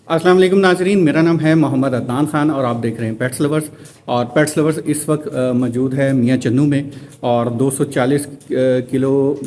अस्सलाम वालेकुम नाजरीन, मेरा नाम है मोहम्मद अदनान ख़ान और आप देख रहे हैं पेट्स लवर्स। और पेट्स लवर्स इस वक्त मौजूद है मियाँ चन्नू में और 240 किलो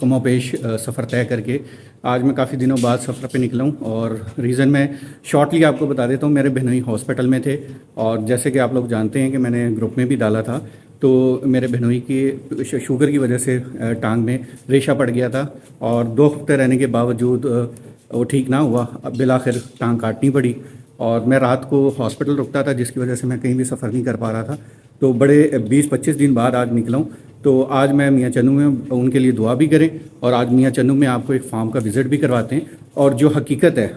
कमोपेश सफ़र तय करके आज मैं काफ़ी दिनों बाद सफ़र पे निकला हूँ। और रीज़न मैं शॉर्टली आपको बता देता हूँ। मेरे बहनोई हॉस्पिटल में थे और जैसे कि आप लोग जानते हैं कि मैंने ग्रुप में भी डाला था, तो मेरे बहनोई की शुगर की वजह से टांग में रेशा पड़ गया था और 2 हफ्ते रहने के बावजूद वो ठीक ना हुआ। अब बिलाखिर टांग काटनी पड़ी और मैं रात को हॉस्पिटल रुकता था, जिसकी वजह से मैं कहीं भी सफ़र नहीं कर पा रहा था। तो बड़े 20-25 दिन बाद आज निकला हूँ। तो आज मैं मियाँ चन्नू में, उनके लिए दुआ भी करें और आज मियाँ चन्नू में आपको एक फार्म का विज़िट भी करवाते हैं और जो हकीकत है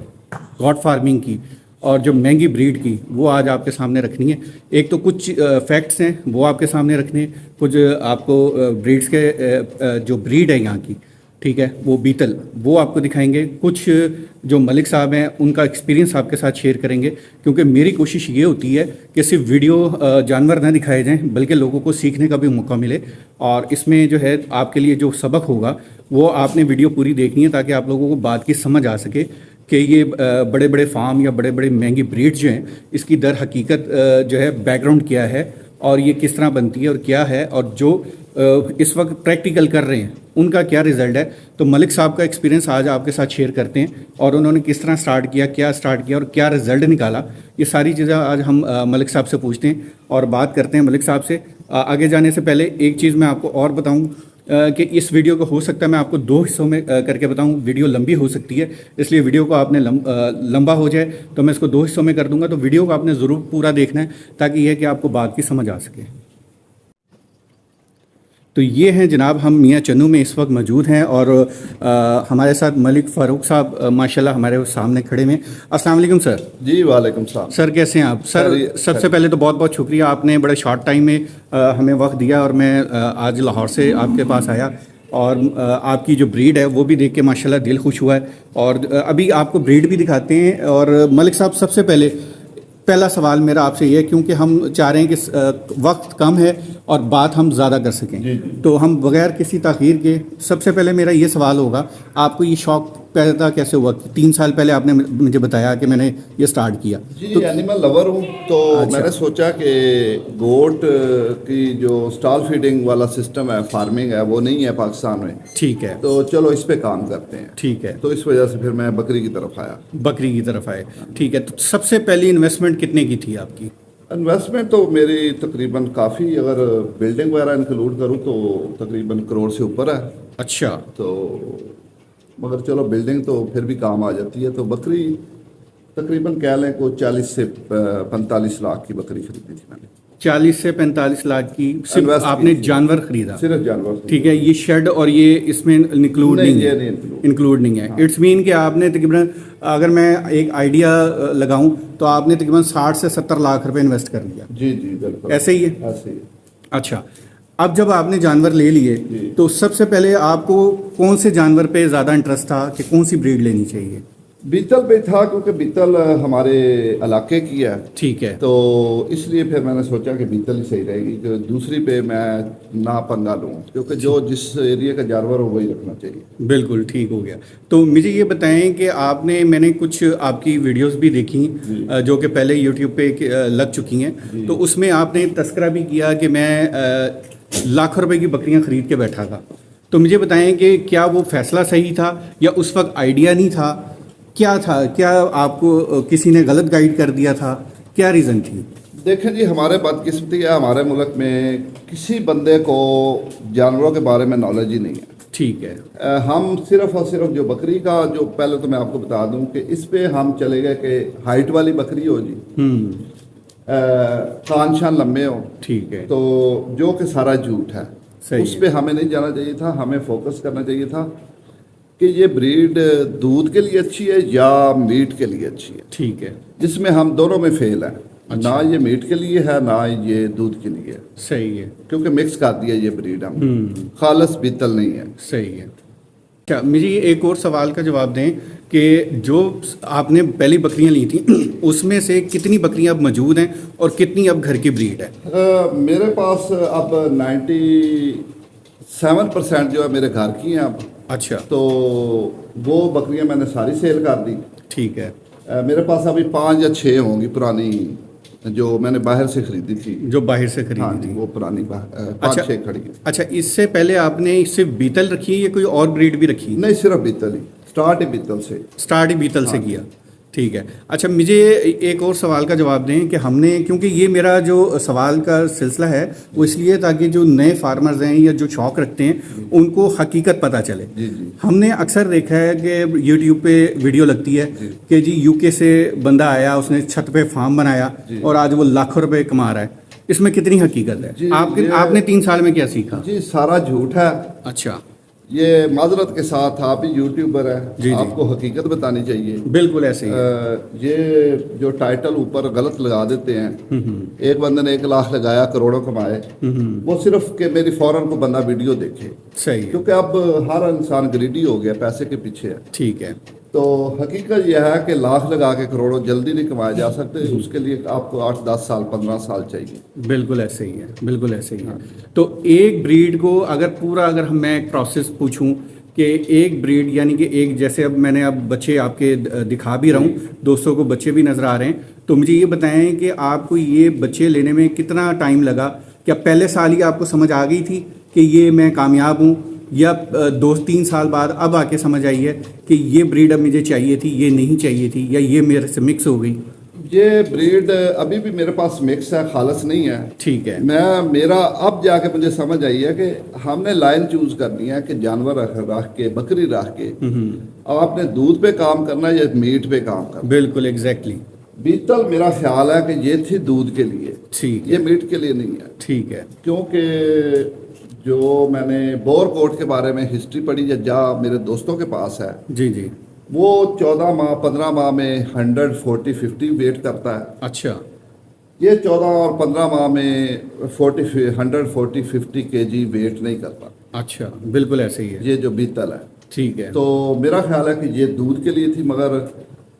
गॉड फार्मिंग की और जो महंगी ब्रीड की वो आज आपके सामने रखनी है। एक तो कुछ फैक्ट्स हैं वो आपके सामने रखने हैं, कुछ आपको ब्रीड्स के जो ब्रीड है यहाँ की, ठीक है, वो बीतल वो आपको दिखाएंगे। कुछ जो मलिक साहब हैं उनका एक्सपीरियंस आपके साथ शेयर करेंगे, क्योंकि मेरी कोशिश ये होती है कि सिर्फ वीडियो जानवर ना दिखाए जाएं बल्कि लोगों को सीखने का भी मौका मिले। और इसमें जो है आपके लिए जो सबक होगा वो आपने वीडियो पूरी देखनी है ताकि आप लोगों को बात की समझ आ सके कि ये बड़े बड़े फार्म या बड़े बड़े महंगी ब्रीड जो हैं इसकी दर हकीकत जो है बैकग्राउंड क्या है और ये किस तरह बनती है और क्या है, और जो इस वक्त प्रैक्टिकल कर रहे हैं उनका क्या रिज़ल्ट है। तो मलिक साहब का एक्सपीरियंस आज आपके साथ शेयर करते हैं और उन्होंने किस तरह स्टार्ट किया, क्या स्टार्ट किया और क्या रिज़ल्ट निकाला, ये सारी चीज़ें आज हम मलिक साहब से पूछते हैं और बात करते हैं मलिक साहब से। आगे जाने से पहले एक चीज़ मैं आपको और बताऊं कि इस वीडियो को हो सकता है मैं आपको 2 हिस्सों में करके बताऊं। वीडियो लंबी हो सकती है, इसलिए वीडियो को आपने लंबा हो जाए तो मैं इसको 2 हिस्सों में कर दूंगा। तो वीडियो को आपने ज़रूर पूरा देखना है ताकि यह कि आपको बात की समझ आ सके। तो ये हैं जनाब, हम मियाँ चन्नू में इस वक्त मौजूद हैं और हमारे साथ मलिक फ़ारूक साहब माशाल्लाह हमारे सामने खड़े में। अस्सलाम वालेकुम सर। जी वालेकुम सलाम सर, कैसे हैं आप? सर सबसे पहले तो बहुत बहुत शुक्रिया, आपने बड़े शॉर्ट टाइम में हमें वक्त दिया और मैं आज लाहौर से आपके पास आया और आपकी जो ब्रीड है वो भी देख के माशाल्लाह दिल खुश हुआ है। और अभी आपको ब्रीड भी दिखाते हैं। और मलिक साहब, सबसे पहला सवाल मेरा आपसे ये है, क्योंकि हम चाह रहे हैं कि वक्त कम है और बात हम ज़्यादा कर सकें, तो हम बगैर किसी ताख़ीर के सबसे पहले मेरा ये सवाल होगा, आपको ये शौक़ पैदा कैसे हुआ? 3 साल पहले आपने मुझे बताया कि मैंने ये स्टार्ट किया। जी, तो एनिमल लवर हूँ तो अच्छा। मैंने सोचा कि गोट की जो स्टॉल फीडिंग वाला सिस्टम है, फार्मिंग है, वो नहीं है पाकिस्तान में। ठीक है, तो चलो इस पे काम करते हैं। ठीक है, तो इस वजह से फिर मैं बकरी की तरफ आया। बकरी की तरफ आए। ठीक है, तो सबसे पहली इन्वेस्टमेंट कितने की थी आपकी? इन्वेस्टमेंट तो मेरी तकरीबन काफ़ी, अगर बिल्डिंग वगैरह इंक्लूड करूँ तो तकरीबन करोड़ से ऊपर है। अच्छा। तो मगर चलो बिल्डिंग तो फिर भी काम आ जाती है। तो बकरी तकरीबन कह लें को 40 से 45 लाख की बकरी खरीदी थी मैंने। 40 से 45 लाख की सिर्फ Invest आपने की थी। जानवर खरीदा? सिर्फ जानवर। ठीक है, ये शेड और ये इसमें इंक्लूड नहीं ये है? नहीं include। इंक्लूड नहीं है। इट्स मीन कि आपने तकरीबन, अगर मैं एक आइडिया लगाऊं तो आपने तकरीबन 60 से 70 लाख रुपए इन्वेस्ट कर दिया। जी जी बिल्कुल ऐसे ही है? ऐसे ही। अच्छा, अब जब आपने जानवर ले लिए जी। तो सबसे पहले आपको कौन से जानवर पे ज़्यादा इंटरेस्ट था कि कौन सी ब्रीड लेनी चाहिए? बीतल पे था, क्योंकि बीतल हमारे इलाके की है। ठीक है, तो इसलिए फिर मैंने सोचा कि बीतल ही सही रहेगी, कि दूसरी पे मैं ना पंगा लूँ, क्योंकि जो जिस एरिया का जानवर हो वही रखना चाहिए। बिल्कुल ठीक हो गया। तो मुझे ये बताएं कि मैंने कुछ आपकी वीडियोस भी देखी जो कि पहले यूट्यूब पे लग चुकी हैं, तो उसमें आपने तस्करा भी किया कि मैं लाखों रुपए की बकरियां खरीद के बैठा था। तो मुझे बताएं कि क्या वो फैसला सही था या उस वक्त आइडिया नहीं था? क्या था? क्या आपको किसी ने गलत गाइड कर दिया था? क्या रीज़न थी? देखें जी, हमारे बदकिस्मती है, हमारे मुल्क में किसी बंदे को जानवरों के बारे में नॉलेज ही नहीं है। ठीक है, हम सिर्फ और सिर्फ जो बकरी का, जो पहले तो मैं आपको बता दूं कि इस पे हम चले गए कि हाइट वाली बकरी हो जी, कान शान लंबे हो, ठीक है, तो जो कि सारा झूठ है। सही उस है। पे हमें नहीं जाना चाहिए था। हमें फोकस करना चाहिए था कि ये ब्रीड दूध के लिए अच्छी है या मीट के लिए अच्छी है, ठीक है, जिसमें हम दोनों में फेल हैं। अच्छा। ना ये मीट के लिए है, ना ये दूध के लिए है, सही है, क्योंकि मिक्स कर दिया ये ब्रीड हम, खालस बीतल नहीं है। सही है। अच्छा, मुझे एक और सवाल का जवाब दें कि जो आपने पहली बकरियां ली थी उसमें से कितनी बकरियां अब मौजूद हैं और कितनी अब घर की ब्रीड है? मेरे पास अब 97% जो है मेरे घर की हैं अब। अच्छा, तो वो बकरियां मैंने सारी सेल कर दी। ठीक है, मेरे पास अभी 5 या 6 होंगी पुरानी, जो मैंने बाहर से खरीदी थी। जो बाहर से हाँ खरीदी जी, थी। वो पुरानी 5-6 अच्छा। खड़ी है। अच्छा, इससे पहले आपने सिर्फ बीतल रखी है या कोई और ब्रीड भी रखी है? नहीं, सिर्फ बीतल ही, स्टार्ट ही बीतल से। स्टार्ट ही बीतल से किया, ठीक है। अच्छा, मुझे एक और सवाल का जवाब दें कि हमने, क्योंकि ये मेरा जो सवाल का सिलसिला है वो इसलिए ताकि जो नए फार्मर्स हैं या जो शौक रखते हैं उनको हकीकत पता चले। जी जी। हमने अक्सर देखा है कि यूट्यूब पे वीडियो लगती है कि जी यूके से बंदा आया, उसने छत पे फार्म बनाया और आज वो लाखों रुपए कमा रहा है। इसमें कितनी हकीकत है? जी, आपने 3 साल में क्या सीखा? जी, सारा झूठ है। अच्छा, ये माजरत के साथ, आप ही यूट्यूबर जी, हैं, जी। आपको हकीकत बतानी चाहिए। बिल्कुल ऐसे ही है। ये जो टाइटल ऊपर गलत लगा देते हैं, एक बंदे ने 1 लाख लगाया, करोड़ों कमाए, वो सिर्फ कि मेरी फौरन को बंदा वीडियो देखे, सही है, क्योंकि अब हर इंसान ग्रीडी हो गया, पैसे के पीछे है। ठीक है। तो हकीकत यह है कि लाख लगा के करोड़ों जल्दी नहीं कमाए जा सकते, उसके लिए आपको 8-10 साल 15 साल चाहिए। बिल्कुल ऐसे ही है, बिल्कुल ऐसे ही है। तो एक ब्रीड को अगर मैं एक प्रोसेस पूछूं कि एक ब्रीड, यानी कि एक, जैसे अब मैंने अब बच्चे आपके दिखा भी रहा हूँ, दोस्तों को बच्चे भी नज़र आ रहे हैं, तो मुझे ये बताएं कि आपको ये बच्चे लेने में कितना टाइम लगा? क्या पहले साल ही आपको समझ आ गई थी कि ये मैं कामयाब हूँ, या 2-3 साल बाद अब आके समझ आई है कि ये ब्रीड अब मुझे चाहिए थी, ये नहीं चाहिए थी, या ये मेरे से मिक्स हो गई? ये ब्रीड अभी भी मेरे पास मिक्स है, खालस नहीं है। ठीक है। मेरा अब जाके मुझे समझ आई है कि हमने लाइन चूज करनी है कि जानवर रख के, बकरी रख के, अब आपने दूध पे काम करना है या मीट पे काम करना है। बिल्कुल एग्जैक्टली। बीतल मेरा ख्याल है कि ये थी दूध के लिए, ठीक ये है, मीट के लिए नहीं है। ठीक है। क्योंकि जो मैंने बोर कोट के बारे में हिस्ट्री पढ़ी, या मेरे दोस्तों के पास है, जी जी। वो 14 माह 15 माह में 140-50 वेट करता है। अच्छा, ये 14 और 15 माह में 140-50 kg वेट नहीं करता, अच्छा, बिल्कुल ऐसे ही है। ये जो बीतल है। ठीक है। तो मेरा ख्याल है कि ये दूध के लिए थी, मगर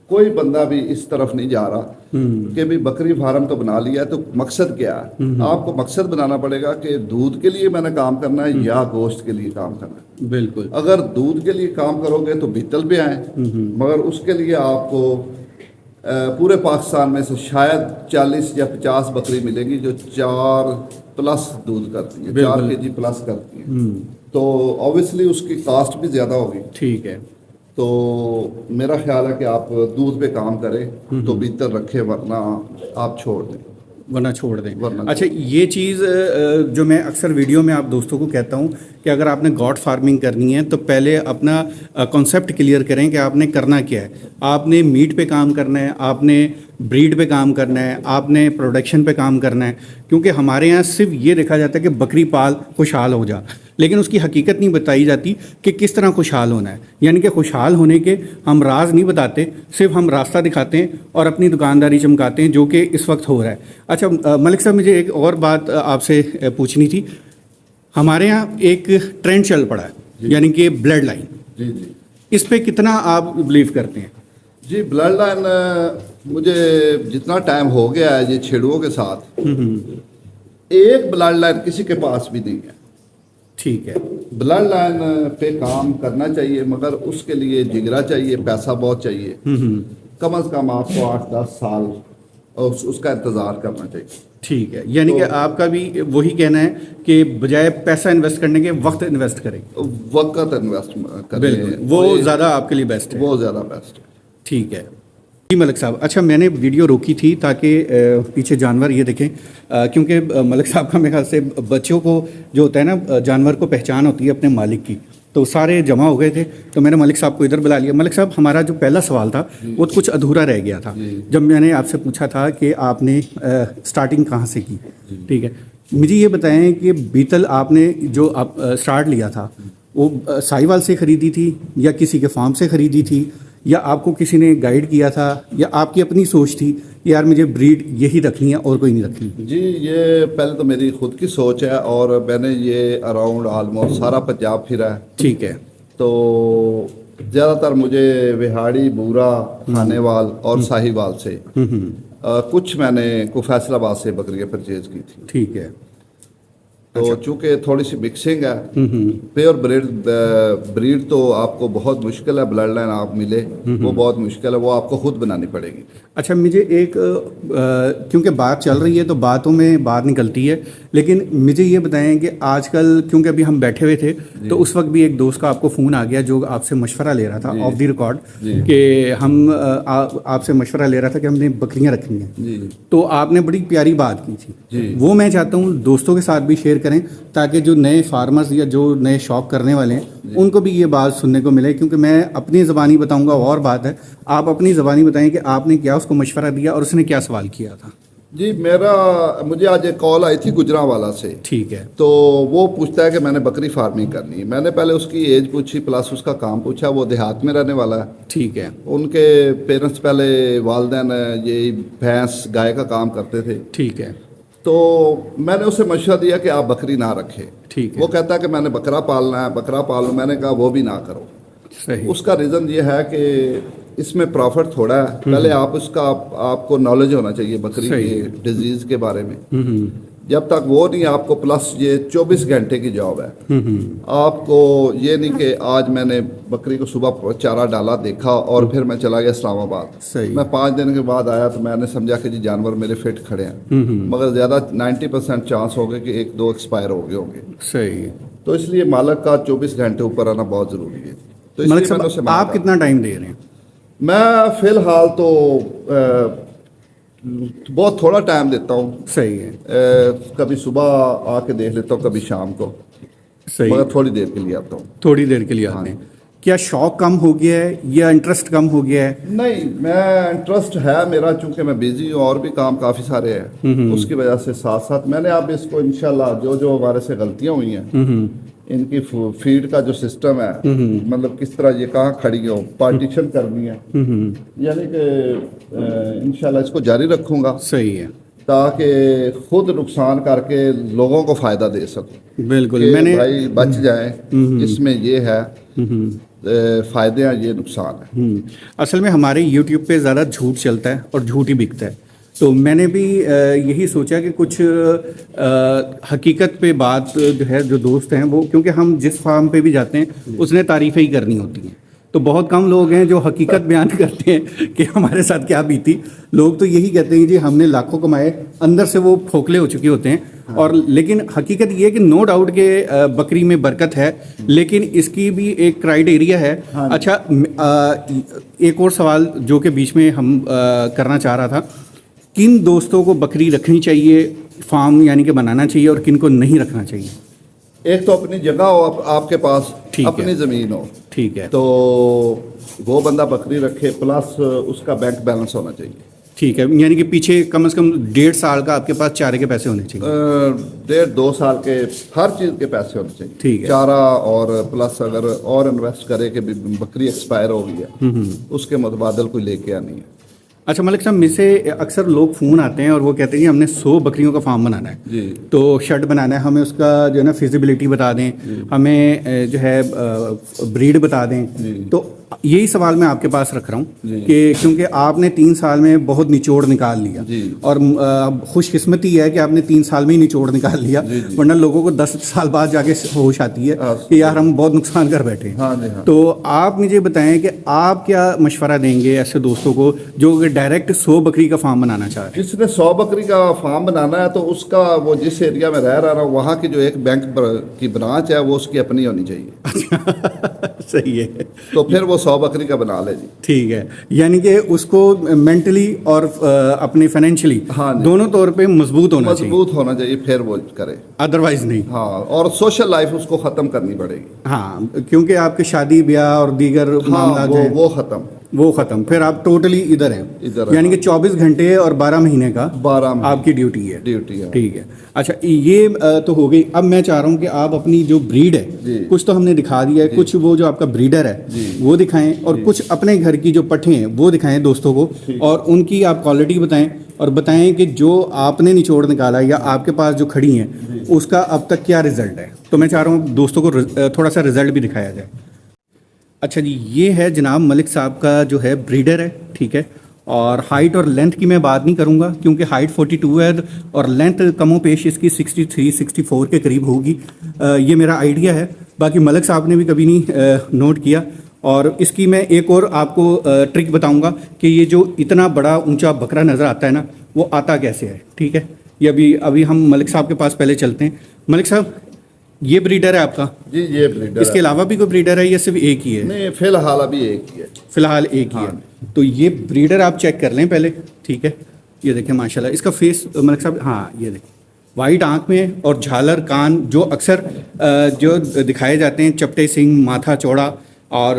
कोई बंदा भी इस तरफ नहीं जा रहा कि भी बकरी फार्म तो बना लिया है, तो मकसद क्या है? आपको मकसद बनाना पड़ेगा कि दूध के लिए मैंने काम करना है या गोश्त के लिए काम करना है। बिल्कुल। अगर दूध के लिए काम करोगे तो बीतल पे आए, मगर उसके लिए आपको पूरे पाकिस्तान में से शायद 40 या 50 बकरी मिलेगी जो 4+ दूध करती है, 4 kg प्लस करती है। तो ऑब्वियसली उसकी कास्ट भी ज़्यादा होगी। ठीक है। तो मेरा ख्याल है कि आप दूध पे काम करें तो बीतल रखें, वरना आप छोड़ दें। वरना छोड़ दें। वरना अच्छा, ये चीज़ जो मैं अक्सर वीडियो में आप दोस्तों को कहता हूँ कि अगर आपने गॉट फार्मिंग करनी है तो पहले अपना कॉन्सेप्ट क्लियर करें कि आपने करना क्या है। आपने मीट पे काम करना है, आपने ब्रीड पे काम करना है, आपने प्रोडक्शन पे काम करना है। क्योंकि हमारे यहाँ सिर्फ ये देखा जाता है कि बकरी पाल खुशहाल हो जा, लेकिन उसकी हकीकत नहीं बताई जाती कि किस तरह खुशहाल होना है। यानी कि खुशहाल होने के हम राज नहीं बताते, सिर्फ हम रास्ता दिखाते हैं और अपनी दुकानदारी चमकाते हैं, जो कि इस वक्त हो रहा है। अच्छा मलिक साहब, मुझे एक और बात आपसे पूछनी थी। हमारे यहाँ एक ट्रेंड चल पड़ा है, यानी कि ब्लड लाइन। जी जी। इस पे कितना आप बिलीव करते हैं? जी, ब्लड लाइन मुझे जितना टाइम हो गया है ये छेड़ुओं के साथ, एक ब्लड लाइन किसी के पास भी नहीं है। ठीक है। ब्लड लाइन पे काम करना चाहिए, मगर उसके लिए जिगरा चाहिए, पैसा बहुत चाहिए। कम से कम आपको 8-10 साल उसका इंतज़ार करना चाहिए। ठीक है, यानी कि आपका भी वही कहना है कि बजाय पैसा इन्वेस्ट करने के वक्त इन्वेस्ट करें। वक्त इन्वेस्ट करें, बिल्कुल, वो ज़्यादा आपके लिए बेस्ट है। वो ज़्यादा बेस्ट है। ठीक है जी मलिक साहब। अच्छा, मैंने वीडियो रोकी थी ताकि पीछे जानवर ये देखें, क्योंकि मलिक साहब का मेरे ख्याल से बच्चों को जो होता है ना, जानवर को पहचान होती है अपने मालिक की, तो सारे जमा हो गए थे। तो मैंने मलिक साहब को इधर बुला लिया। मलिक साहब, हमारा जो पहला सवाल था वो कुछ अधूरा रह गया था जब मैंने आपसे पूछा था कि आपने स्टार्टिंग कहाँ से की। ठीक है, मुझे ये बताएं कि बीतल आपने जो आप स्टार्ट लिया था वो साहिवाल से ख़रीदी थी या किसी के फार्म से ख़रीदी थी, या आपको किसी ने गाइड किया था, या आपकी अपनी सोच थी कि यार मुझे ब्रीड यही रखनी है और कोई नहीं रखनी? जी, ये पहले तो मेरी खुद की सोच है, और मैंने ये अराउंड ऑलमोस्ट सारा पंजाब फिरा है। ठीक है। तो ज़्यादातर मुझे विहाड़ी, बूरा, खानेवाल और साहिवाल से, कुछ मैंने को फैसलाबाद से बकरियाँ परचेज की थी। ठीक है। तो चूंकि थोड़ी सी मिक्सिंग है, प्योर ब्रीड तो आपको बहुत मुश्किल है, ब्लड लाइन आप मिले वो बहुत मुश्किल है, वो आपको खुद बनानी पड़ेगी। अच्छा, मुझे एक क्योंकि बात चल रही है तो बातों में बात निकलती है, लेकिन मुझे ये बताएं कि आजकल क्योंकि अभी हम बैठे हुए थे तो उस वक्त भी एक दोस्त का आपको फ़ोन आ गया जो आपसे मशवरा ले रहा था ऑफ द रिकॉर्ड कि हम आपसे मशवरा ले रहा था कि हमने बकरियां रखनी हैं, तो आपने बड़ी प्यारी बात की थी, वो मैं चाहता हूँ दोस्तों के साथ भी शेयर करें ताकि जो नए फार्मर्स या जो नए शौक करने वाले हैं उनको भी ये बात सुनने को मिले। क्योंकि मैं अपनी ज़बानी बताऊंगा और बात है, आप अपनी ज़बानी बताएं कि आपने क्या उसको मशवरा दिया और उसने क्या सवाल किया था। जी, मुझे आज एक कॉल आई थी गुजरांवाला से। ठीक है। तो वो पूछता है कि मैंने बकरी फार्मिंग करनी है। मैंने पहले उसकी एज पूछी प्लस उसका काम पूछा। वो देहात में रहने वाला है। ठीक है। उनके पेरेंट्स पहले वालिदैन ये भैंस गाय का काम करते थे। ठीक है। तो मैंने उसे मशवरा दिया कि आप बकरी ना रखें। ठीक है। वो कहता है कि मैंने बकरा पालना है, बकरा पालूं। मैंने कहा वो भी ना करो। सही। उसका उसका रीज़न ये है कि इसमें प्रॉफिट थोड़ा है। पहले आप उसका आपको नॉलेज होना चाहिए बकरी के डिजीज़ के बारे में। जब तक वो नहीं, आपको प्लस ये 24 घंटे की जॉब है। आपको ये नहीं कि आज मैंने बकरी को सुबह चारा डाला देखा और फिर मैं चला गया इस्लामाबाद। सही। मैं 5 दिन के बाद आया तो मैंने समझा कि जी जानवर मेरे फिट खड़े हैं, मगर ज़्यादा 90% चांस हो गए कि 1-2 एक्सपायर हो गए होंगे। सही। तो इसलिए मालिक का 24 घंटे ऊपर आना बहुत ज़रूरी है। तो मलिक इसलिए मैंने उसे साहब, मना आप करा। कितना टाइम दे रहे हैं? मैं फ़िलहाल तो बहुत थोड़ा टाइम देता हूँ। सही है। कभी सुबह आके देख लेता हूँ, कभी शाम को, सही। मगर थोड़ी देर के लिए आता हूँ। थोड़ी देर के लिए आते हैं। क्या शौक कम हो गया है या इंटरेस्ट कम हो गया है? नहीं, मैं इंटरेस्ट है मेरा, चूंकि मैं बिजी हूँ और भी काम काफ़ी सारे हैं, उसकी वजह से साथ साथ मैंने अब इसको इंशाल्लाह जो जो हमारे से गलतियाँ हुई हैं इनकी फीड का जो सिस्टम है, मतलब किस तरह ये कहाँ खड़ी हो, पार्टीशन करनी है, यानी कि इंशाल्लाह इसको जारी रखूँगा। सही है। ताकि खुद नुकसान करके लोगों को फ़ायदा दे सकूँ। बिल्कुल। कि मैंने भाई बच जाए, इसमें ये है फ़ायदे हैं, ये नुकसान है। असल में हमारे YouTube पे ज़्यादा झूठ चलता है और झूठ ही बिकता है, तो मैंने भी यही सोचा कि कुछ हकीकत पे बात जो है, जो दोस्त हैं वो, क्योंकि हम जिस फार्म पे भी जाते हैं उसने तारीफ़ें ही करनी होती हैं, तो बहुत कम लोग हैं जो हकीकत बयान करते हैं कि हमारे साथ क्या बीती। लोग तो यही कहते हैं जी हमने लाखों कमाए, अंदर से वो खोखले हो चुके होते हैं। और लेकिन हकीकत ये है कि नो डाउट के बकरी में बरकत है, लेकिन इसकी भी एक क्राइटेरिया है। अच्छा, एक और सवाल जो कि बीच में हम करना चाह रहा था, किन दोस्तों को बकरी रखनी चाहिए, फार्म यानी कि बनाना चाहिए, और किन को नहीं रखना चाहिए? एक तो अपनी जगह हो, आपके पास अपनी ज़मीन हो, ठीक है, तो वो बंदा बकरी रखे, प्लस उसका बैंक बैलेंस होना चाहिए। ठीक है, यानी कि पीछे कम से कम 1.5 साल का आपके पास चारे के पैसे होने चाहिए। 1.5-2 साल के हर चीज़ के पैसे होने चाहिए। ठीक है। चारा और प्लस अगर और इन्वेस्ट करे कि बकरी एक्सपायर हो गई है, उसके मुतबादल कोई लेके आनी है। अच्छा मलिक साहब, मुझसे अक्सर लोग फ़ोन आते हैं और वो कहते हैं कि हमने 100 बकरियों का फार्म बनाना है जी, तो शेड बनाना है, हमें उसका जो है ना फिजिबिलिटी बता दें, हमें जो है ब्रीड बता दें। तो यही सवाल मैं आपके पास रख रहा हूँ कि क्योंकि आपने 3 साल में बहुत निचोड़ निकाल लिया, और खुशकिस्मती है कि आपने 3 साल में ही निचोड़ निकाल लिया, वरना लोगों को 10 साल बाद जाके होश आती है कि यार हम बहुत नुकसान कर बैठे। तो आप मुझे बताएं कि आप क्या मशवरा देंगे ऐसे दोस्तों को जो डायरेक्ट 100 बकरी का फार्म बनाना चाह रहे हैं? जिसने 100 बकरी का फार्म बनाना है तो उसका वो जिस एरिया में रह रहा है वहाँ की जो एक बैंक की ब्रांच है वो उसकी अपनी होनी चाहिए। सही है। तो फिर वो 100 बकरी का बना ले जी। ठीक है, यानी कि उसको मेंटली और अपने फाइनेंशियली दोनों तौर पे मजबूत होना चाहिए, फिर वो करे, अदरवाइज नहीं। हाँ, और सोशल लाइफ उसको ख़त्म करनी पड़ेगी। हाँ, क्योंकि आपके शादी ब्याह और दीगर मामला वो ख़त्म, फिर आप टोटली इधर हैं, यानी कि 24 घंटे और 12 महीने का आपकी ड्यूटी है। ठीक है। अच्छा, ये तो हो गई। अब मैं चाह रहा हूँ कि आप अपनी जो ब्रीड है, कुछ तो हमने दिखा दिया है, कुछ वो जो आपका ब्रीडर है वो दिखाएं, और कुछ अपने घर की जो पट्ठे हैं वो दिखाएं दोस्तों को, और उनकी आप क्वालिटी बताएं, और बताएं कि जो आपने निचोड़ निकाला या आपके पास जो खड़ी हैं उसका अब तक क्या रिजल्ट है। तो मैं चाह रहा हूँ दोस्तों को थोड़ा सा रिजल्ट भी दिखाया जाए। अच्छा जी, ये है जनाब मलिक साहब का जो है ब्रीडर है, ठीक है, اور ہائٹ اور لینتھ کی میں بات نہیں کروں گا کیونکہ ہائٹ 42 ہے اور لینتھ کم و بیش اس کی 63 64 کے قریب ہوگی. یہ میرا آئیڈیا ہے, باقی ملک صاحب نے بھی کبھی نہیں نوٹ کیا. اور اس کی میں ایک اور آپ کو ٹرک بتاؤں گا کہ یہ جو اتنا بڑا اونچا بکرا نظر آتا ہے نا, وہ آتا کیسے ہے. ٹھیک ہے, یہ ابھی ہم ملک صاحب کے پاس پہلے چلتے ہیں. ملک صاحب, یہ بریڈر ہے آپ کا؟ جی یہ بریڈر. اس کے علاوہ بھی کوئی بریڈر ہے یا صرف ایک ہی ہے؟ نہیں, فی الحال ابھی ایک ہی ہے. فی الحال ایک ہی ہے. تو یہ بریڈر آپ چیک کر لیں پہلے. ٹھیک ہے, یہ دیکھیں ماشاءاللہ اس کا فیس ملک صاحب, ہاں یہ دیکھیں وائٹ آنکھ میں اور جھالر کان جو اکثر جو دکھائے جاتے ہیں, چپٹے سنگھ, ماتھا چوڑا اور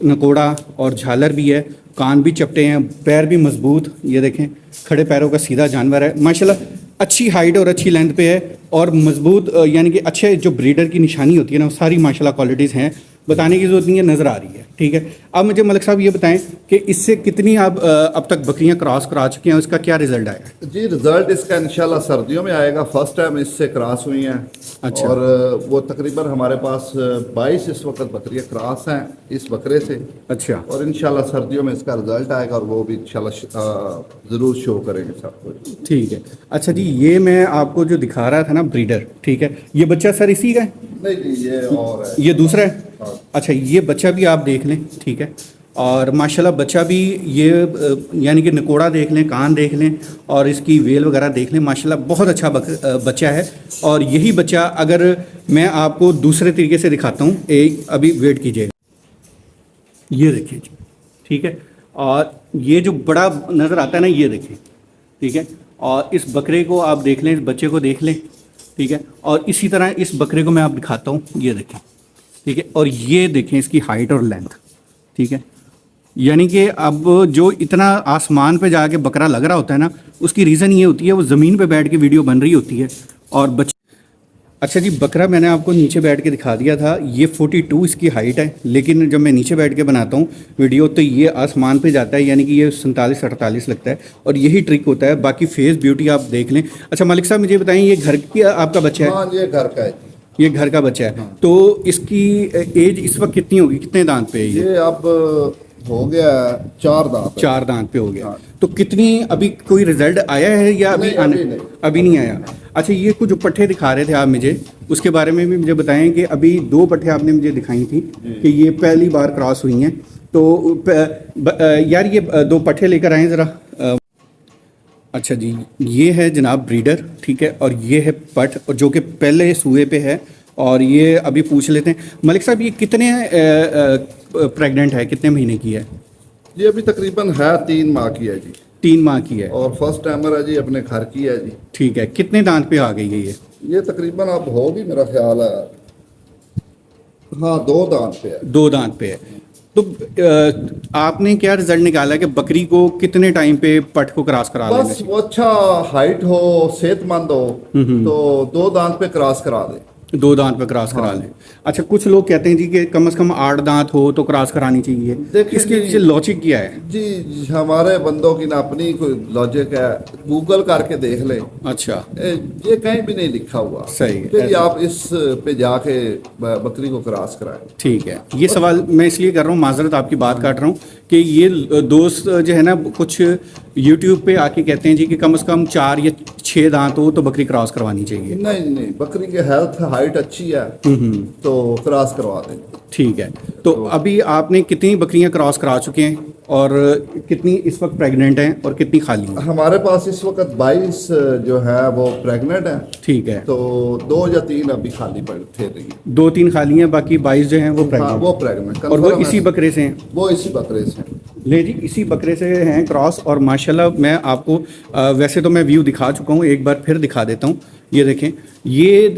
نکوڑا اور جھالر بھی ہے, کان بھی چپٹے ہیں, پیر بھی مضبوط. یہ دیکھیں کھڑے پیروں کا سیدھا جانور ہے ماشاءاللہ. اچھی ہائٹ اور اچھی لینتھ پہ ہے اور مضبوط, یعنی کہ اچھے جو بریڈر کی نشانی ہوتی ہے نا, وہ ساری ماشاءاللہ کوالٹیز ہیں, بتانے کی ضرورت نہیں ہے, نظر آ رہی ہے. ٹھیک ہے, اب مجھے ملک صاحب یہ بتائیں کہ اس سے کتنی آپ اب تک بکریاں کراس کرا چکے ہیں, اس کا کیا رزلٹ آیا ہے؟ جی رزلٹ اس کا انشاءاللہ سردیوں میں آئے گا. فرسٹ ٹائم اس سے کراس ہوئی ہیں. اچھا. اور وہ تقریباً ہمارے پاس 22 اس وقت بکریاں کراس ہیں اس بکرے سے. اچھا. اور انشاءاللہ سردیوں میں اس کا رزلٹ آئے گا اور وہ بھی انشاءاللہ ضرور شو کریں گے سب کچھ. ٹھیک ہے. اچھا جی, یہ میں آپ کو جو دکھا رہا تھا نا بریڈر, ٹھیک ہے, یہ بچہ سر اسی کا ہے؟ نہیں جی, یہ اور ہے. یہ دوسرا ہے. اچھا, یہ بچہ بھی آپ دیکھ لیں. ٹھیک ہے, اور ماشاءاللہ بچہ بھی یہ یعنی کہ نکوڑا دیکھ لیں, کان دیکھ لیں اور اس کی ویل وغیرہ دیکھ لیں, ماشاءاللہ بہت اچھا بچہ ہے. اور یہی بچہ اگر میں آپ کو دوسرے طریقے سے دکھاتا ہوں, ایک ابھی ویٹ کیجیے, یہ دیکھیں جی. ٹھیک ہے, اور یہ جو بڑا نظر آتا ہے نا, یہ دیکھیں. ٹھیک ہے, اور اس بکرے کو آپ دیکھ لیں, اس بچے کو دیکھ لیں. ٹھیک ہے, اور اسی طرح اس بکرے کو میں آپ دکھاتا ہوں, یہ دیکھیں. ٹھیک ہے, اور یہ دیکھیں اس کی ہائٹ اور لینتھ. ٹھیک ہے, یعنی کہ اب جو اتنا آسمان پہ جا کے بکرا لگ رہا ہوتا ہے نا, اس کی ریزن یہ ہوتی ہے وہ زمین پہ بیٹھ کے ویڈیو بن رہی ہوتی ہے اور اچھا جی, بکرا میں نے آپ کو نیچے بیٹھ کے دکھا دیا تھا, یہ 42 اس کی ہائٹ ہے, لیکن جب میں نیچے بیٹھ کے بناتا ہوں ویڈیو تو یہ آسمان پہ جاتا ہے, یعنی کہ یہ 47 48 لگتا ہے. اور یہی ٹرک ہوتا ہے, باقی فیس بیوٹی آپ دیکھ لیں. اچھا ملک صاحب مجھے بتائیں, یہ گھر کی آپ کا بچہ ہے؟ ہاں یہ گھر کا ہے. یہ گھر کا بچہ ہے. تو اس کی ایج اس وقت کتنی ہوگی, کتنے دانت پہ ہے یہ اب ہو گیا 4 دانت. 4 دانت پہ ہو گیا. تو کتنی ابھی کوئی رزلٹ آیا ہے یا ابھی نہیں آیا؟ اچھا, یہ کچھ جو پٹھے دکھا رہے تھے آپ مجھے, اس کے بارے میں بھی مجھے بتائیں کہ ابھی 2 پٹھے آپ نے مجھے دکھائی تھی کہ یہ پہلی بار کراس ہوئی ہیں. تو یار یہ 2 پٹھے لے کر آئیں ذرا. اچھا جی, یہ ہے جناب بریڈر. ٹھیک ہے, اور یہ ہے پٹ جو کہ پہلے سوئے پہ ہے. اور یہ ابھی پوچھ لیتے ہیں ملک صاحب, یہ کتنے پریگننٹ ہے, کتنے مہینے کی ہے؟ یہ ابھی تقریباً ہے 3 ماہ کی ہے جی. 3 ماہ کی ہے. اور فرسٹ ٹائمر ہے جی, اپنے گھر کی ہے جی. ٹھیک ہے, کتنے دانت پہ آ گئی ہے یہ تقریباً اب ہوگی میرا خیال ہے, ہاں 2 دانت پہ ہے. 2 دانت پہ ہے. تو آپ نے کیا رزلٹ نکالا کہ بکری کو کتنے ٹائم پہ پٹ کو کراس کرا لینا بس وہ اچھا ہائٹ ہو, صحت مند ہو تو 2 دانت پہ کراس کرا دے. 2 دانت پہ کراس کرا لیں. اچھا, کچھ لوگ کہتے ہیں جی کہ کم از کم 8 دانت ہو تو کراس کرانی چاہیے. اس کے پیچھے لاجک کیا ہے؟ جی ہمارے بندوں کی نا اپنی کوئی لاجک ہے, گوگل کر کے دیکھ لیں. اچھا, یہ کہیں بھی نہیں لکھا ہوا. صحیح ہے, پھر آپ اس پہ جا کے بکری کو کراس کرائیں. ٹھیک ہے. یہ سوال میں اس لیے کر رہا ہوں, معذرت آپ کی بات کاٹ رہا ہوں, کہ یہ دوست جو ہے نا کچھ یوٹیوب پہ آ کے کہتے ہیں جی کہ کم از کم 4 یا 6 دانت ہو تو بکری کراس کروانی چاہیے. نہیں, بکری کی ہیلتھ ہائٹ اچھی ہے تو کراس کروا دیں. ٹھیک ہے. تو ابھی آپ نے کتنی بکریاں کراس کرا چکے ہیں اور کتنی اس وقت پریگننٹ ہیں اور کتنی خالی ہیں؟ ہمارے پاس اس وقت 22 جو ہے وہ پریگننٹ ہیں. ٹھیک ہے. تو 2 یا 3 ابھی خالی پڑے رہی. 2-3 خالی ہیں, باقی 22 جو ہیں وہ پریگننٹ. اور وہ اسی بکرے سے ہیں؟ وہ اسی بکرے سے ہیں. لے جی, اسی بکرے سے ہیں کراس. اور ماشاءاللہ میں آپ کو ویسے تو میں ویو دکھا چکا ہوں, ایک بار پھر دکھا دیتا ہوں. یہ دیکھیں, یہ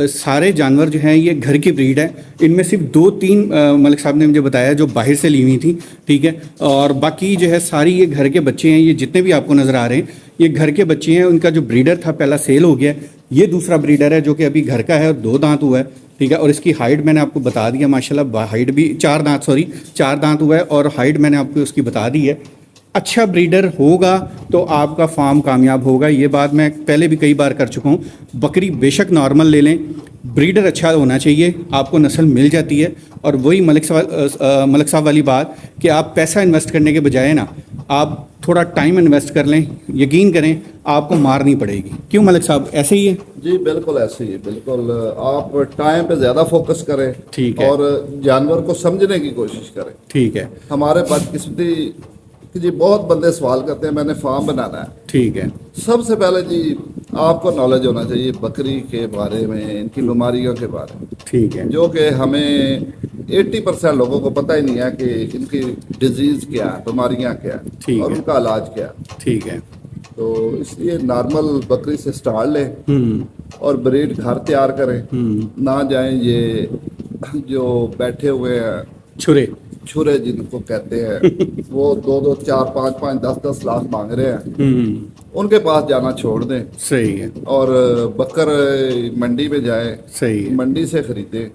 سارے جانور جو ہیں یہ گھر کی بریڈ ہے. ان میں صرف 2-3 ملک صاحب نے مجھے بتایا جو باہر سے لی ہوئی تھیں. ٹھیک ہے, اور باقی جو ہے ساری یہ گھر کے بچے ہیں. یہ جتنے بھی آپ کو نظر آ رہے ہیں یہ گھر کے بچے ہیں. ان کا جو بریڈر تھا پہلا سیل ہو گیا. یہ دوسرا بریڈر ہے جو کہ ابھی گھر کا ہے اور 2 دانت ہوا ہے. ٹھیک ہے, اور اس کی ہائٹ میں نے آپ کو بتا دیا ماشاءاللہ, ہائٹ بھی 4 دانت ہوا ہے اور ہائٹ میں نے آپ کو اس کی بتا دی ہے. اچھا بریڈر ہوگا تو آپ کا فارم کامیاب ہوگا. یہ بات میں پہلے بھی کئی بار کر چکا ہوں. بکری بے شک نارمل لے لیں, ब्रीडर अच्छा होना चाहिए, आपको नस्ल मिल जाती है। और वही मलिक साहब वाली बात कि आप पैसा इन्वेस्ट करने के बजाय ना आप थोड़ा टाइम इन्वेस्ट कर लें, यकीन करें आपको मार नहीं पड़ेगी। क्यों मलिक साहब, ऐसे ही है? जी बिल्कुल ऐसे ही है, बिल्कुल। आप टाइम पे ज़्यादा फोकस करें, ठीक है, और जानवर को समझने की कोशिश करें। ठीक है, हमारे बदकिस्मती कि जी बहुत बंदे सवाल करते हैं मैंने फार्म बनाना है। ठीक है, सबसे पहले जी आपको नॉलेज होना चाहिए बकरी के बारे में, इनकी बीमारियों के बारे में, ठीक है, जो कि हमें 80% लोगों को पता ही नहीं है कि इनकी डिजीज़ क्या है, बीमारियां क्या ठीक है और है। उनका इलाज क्या है। ठीक है। तो इसलिए नॉर्मल बकरी से स्टार्ट लें और ब्रीड घर तैयार करें, ना जाएं ये जो बैठे हुए हैं छुरे। छुरे जिनको कहते हैं वो 2-2, 4-5, 10-10 लाख मांग रहे हैं, उनके पास जाना छोड़ दें। सही है, और बकर मंडी में जाए, सही है। मंडी से खरीदे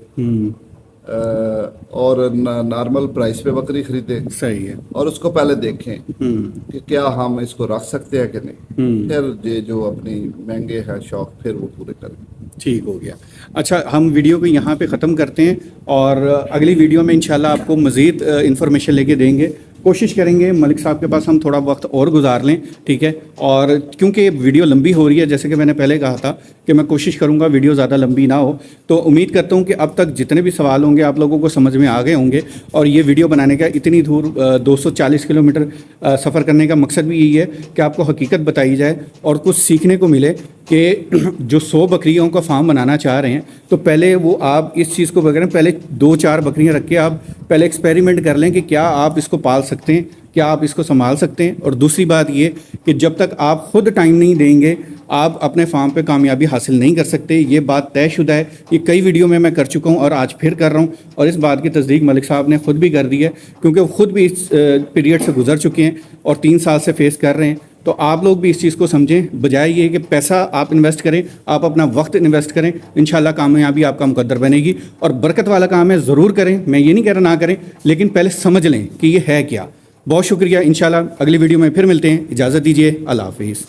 और नॉर्मल प्राइस पे बकरी खरीदे, सही है। और उसको पहले देखें कि क्या हम इसको रख सकते हैं कि नहीं, फिर ये जो अपनी महंगे हैं शौक फिर वो पूरे करें। ठीक हो गया। अच्छा, हम वीडियो को यहाँ पे ख़त्म करते हैं और अगली वीडियो में इंशाल्लाह आपको मज़ीद इन्फॉर्मेशन लेके देंगे। कोशिश करेंगे मलिक साहब के पास हम थोड़ा वक्त और गुजार लें, ठीक है। और क्योंकि वीडियो लंबी हो रही है, जैसे कि मैंने पहले कहा था कि मैं कोशिश करूंगा वीडियो ज़्यादा लंबी ना हो, तो उम्मीद करता हूं कि अब तक जितने भी सवाल होंगे आप लोगों को समझ में आ गए होंगे। और ये वीडियो बनाने का इतनी दूर 240 किलोमीटर सफ़र करने का मकसद भी यही है कि आपको हकीकत बताई जाए और कुछ सीखने को मिले कि जो 100 बकरियों का फार्म बनाना चाह रहे हैं तो पहले वो आप इस चीज़ को बगैर पहले 2-4 बकरियां रख के आप पहले एक्सपेरिमेंट कर लें कि क्या आप इसको पाल सकते हैं, क्या आप इसको संभाल सकते हैं। और दूसरी बात ये कि जब तक आप खुद टाइम नहीं देंगे आप अपने फार्म पे कामयाबी हासिल नहीं कर सकते। ये बात तयशुदा है, ये कई वीडियो में मैं कर चुका हूँ और आज फिर कर रहा हूँ। और इस बात की तस्दीक मलिक साहब ने खुद भी कर दी है, क्योंकि वो खुद भी इस पीरियड से गुजर चुके हैं और 3 साल से फेस कर रहे हैं। तो आप लोग भी इस चीज़ को समझें, बजाय ये कि पैसा आप इन्वेस्ट करें, आप अपना वक्त इन्वेस्ट करें। इंशाल्लाह कामयाबी आपका मुकद्दर बनेगी और बरकत वाला काम है, ज़रूर करें। मैं ये नहीं कह रहा ना करें, लेकिन पहले समझ लें कि ये है क्या। बहुत शुक्रिया। इंशाल्लाह अगली वीडियो में फिर मिलते हैं। इजाज़त दीजिए। अल्लाह हाफिज़।